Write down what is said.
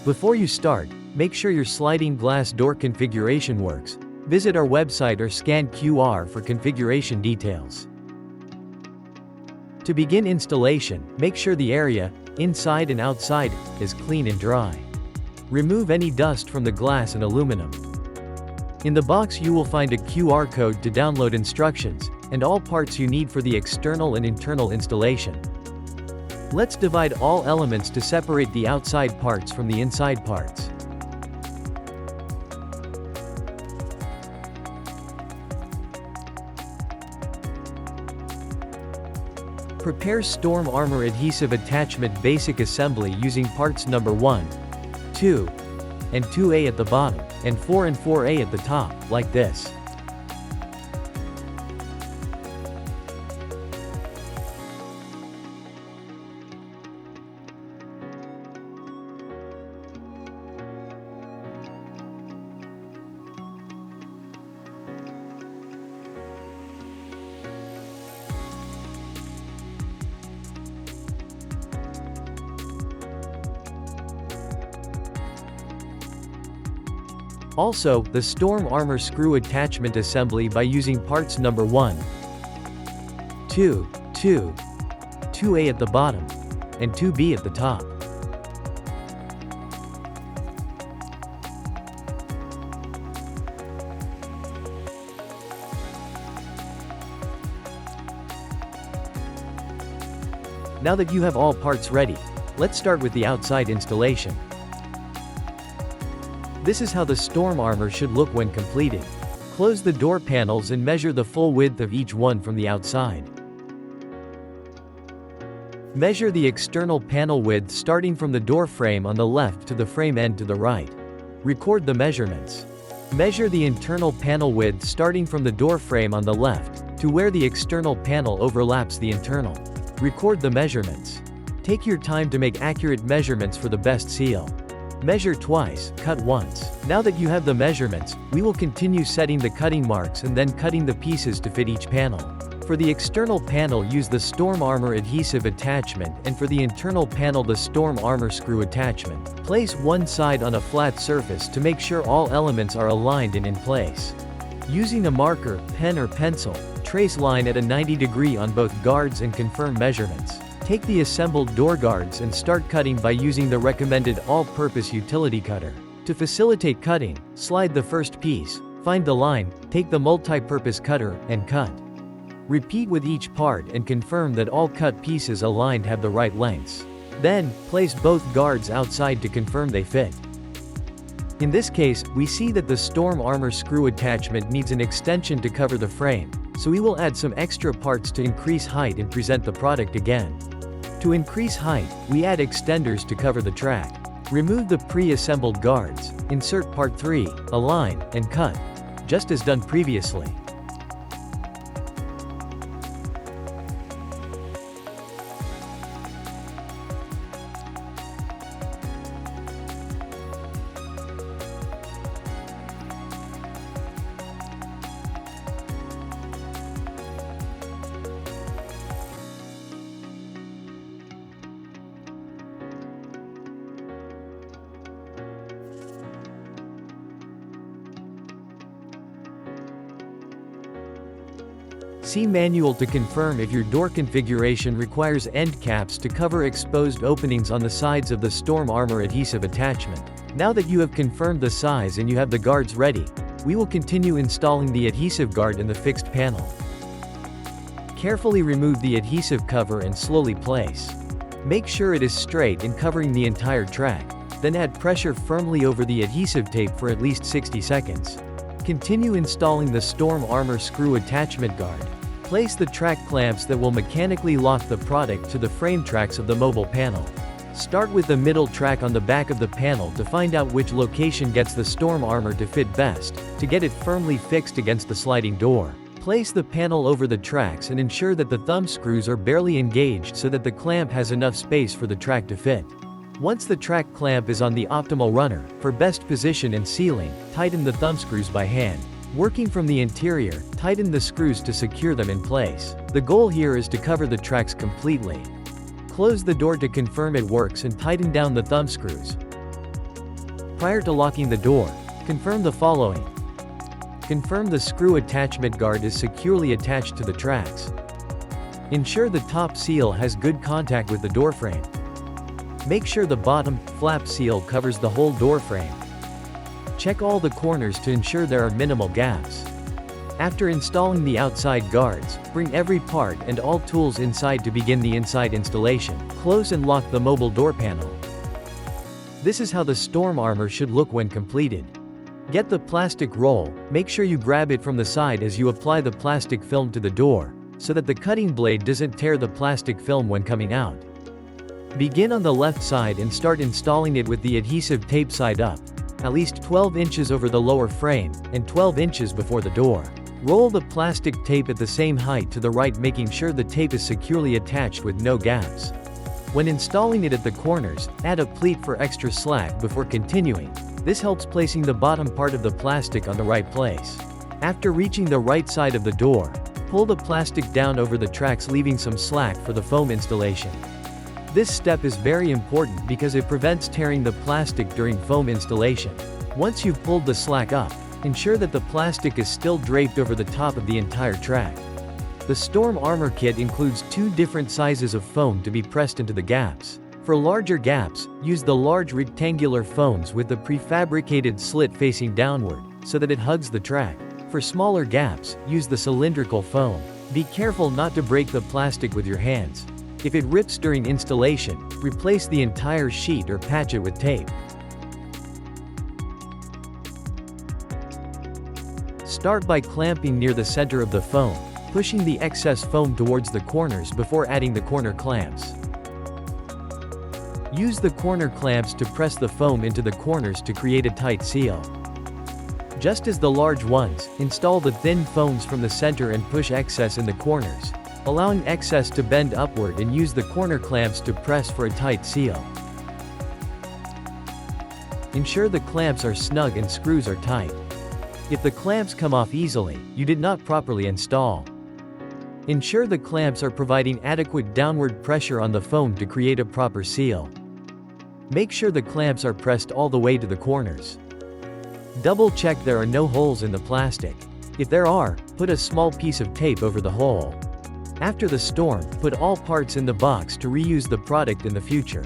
Before you start, make sure your sliding glass door configuration works. Visit our website or scan QR for configuration details. To begin installation, make sure the area, inside and outside, is clean and dry. Remove any dust from the glass and aluminum. In the box you will find a QR code to download instructions, and all parts you need for the external and internal installation. Let's divide all elements to separate the outside parts from the inside parts. Prepare StormArmour adhesive attachment basic assembly using parts number 1, 2, and 2A at the bottom, and 4 and 4A at the top, like this. Also, the StormArmour screw attachment assembly by using parts number 1, 2, 2A at the bottom, and 2B at the top. Now that you have all parts ready, let's start with the outside installation. This is how the StormArmour should look when completed. Close the door panels and measure the full width of each one from the outside. Measure the external panel width starting from the door frame on the left to the frame end to the right. Record the measurements. Measure the internal panel width starting from the door frame on the left to where the external panel overlaps the internal. Record the measurements. Take your time to make accurate measurements for the best seal. Measure twice, cut once. Now that you have the measurements, we will continue setting the cutting marks and then cutting the pieces to fit each panel. For the external panel use the StormArmour adhesive attachment, and for the internal panel the StormArmour screw attachment. Place one side on a flat surface to make sure all elements are aligned and in place. Using a marker, pen or pencil, trace line at a 90° on both guards and confirm measurements. Take the assembled door guards and start cutting by using the recommended all-purpose utility cutter. To facilitate cutting, slide the first piece, find the line, take the multi-purpose cutter, and cut. Repeat with each part and confirm that all cut pieces aligned have the right lengths. Then, place both guards outside to confirm they fit. In this case, we see that the StormArmour screw attachment needs an extension to cover the frame, so we will add some extra parts to increase height and present the product again. To increase height, we add extenders to cover the track. Remove the pre-assembled guards, insert part 3, align, and cut, just as done previously. See manual to confirm if your door configuration requires end caps to cover exposed openings on the sides of the StormArmour adhesive attachment. Now that you have confirmed the size and you have the guards ready, we will continue installing the adhesive guard in the fixed panel. Carefully remove the adhesive cover and slowly place. Make sure it is straight and covering the entire track, then add pressure firmly over the adhesive tape for at least 60 seconds. Continue installing the StormArmour screw attachment guard. Place the track clamps that will mechanically lock the product to the frame tracks of the mobile panel. Start with the middle track on the back of the panel to find out which location gets the StormArmour to fit best, to get it firmly fixed against the sliding door. Place the panel over the tracks and ensure that the thumb screws are barely engaged so that the clamp has enough space for the track to fit. Once the track clamp is on the optimal runner, for best position and sealing, tighten the thumb screws by hand. Working from the interior, tighten the screws to secure them in place. The goal here is to cover the tracks completely. Close the door to confirm it works and tighten down the thumb screws. Prior to locking the door, confirm the following. Confirm the screw attachment guard is securely attached to the tracks. Ensure the top seal has good contact with the door frame. Make sure the bottom flap seal covers the whole door frame. Check all the corners to ensure there are minimal gaps. After installing the outside guards, bring every part and all tools inside to begin the inside installation. Close and lock the mobile door panel. This is how the StormArmour should look when completed. Get the plastic roll, make sure you grab it from the side as you apply the plastic film to the door, so that the cutting blade doesn't tear the plastic film when coming out. Begin on the left side and start installing it with the adhesive tape side up, at least 12 inches over the lower frame, and 12 inches before the door. Roll the plastic tape at the same height to the right, making sure the tape is securely attached with no gaps. When installing it at the corners, add a pleat for extra slack before continuing. This helps placing the bottom part of the plastic on the right place. After reaching the right side of the door, pull the plastic down over the tracks, leaving some slack for the foam installation. This step is very important because it prevents tearing the plastic during foam installation. Once you've pulled the slack up, ensure that the plastic is still draped over the top of the entire track. The StormArmour kit includes 2 different sizes of foam to be pressed into the gaps. For larger gaps, use the large rectangular foams with the prefabricated slit facing downward, so that it hugs the track. For smaller gaps, use the cylindrical foam. Be careful not to break the plastic with your hands. If it rips during installation, replace the entire sheet or patch it with tape. Start by clamping near the center of the foam, pushing the excess foam towards the corners before adding the corner clamps. Use the corner clamps to press the foam into the corners to create a tight seal. Just as the large ones, install the thin foams from the center and push excess in the corners, allowing excess to bend upward, and use the corner clamps to press for a tight seal. Ensure the clamps are snug and screws are tight. If the clamps come off easily, you did not properly install. Ensure the clamps are providing adequate downward pressure on the foam to create a proper seal. Make sure the clamps are pressed all the way to the corners. Double check there are no holes in the plastic. If there are, put a small piece of tape over the hole. After the storm, put all parts in the box to reuse the product in the future.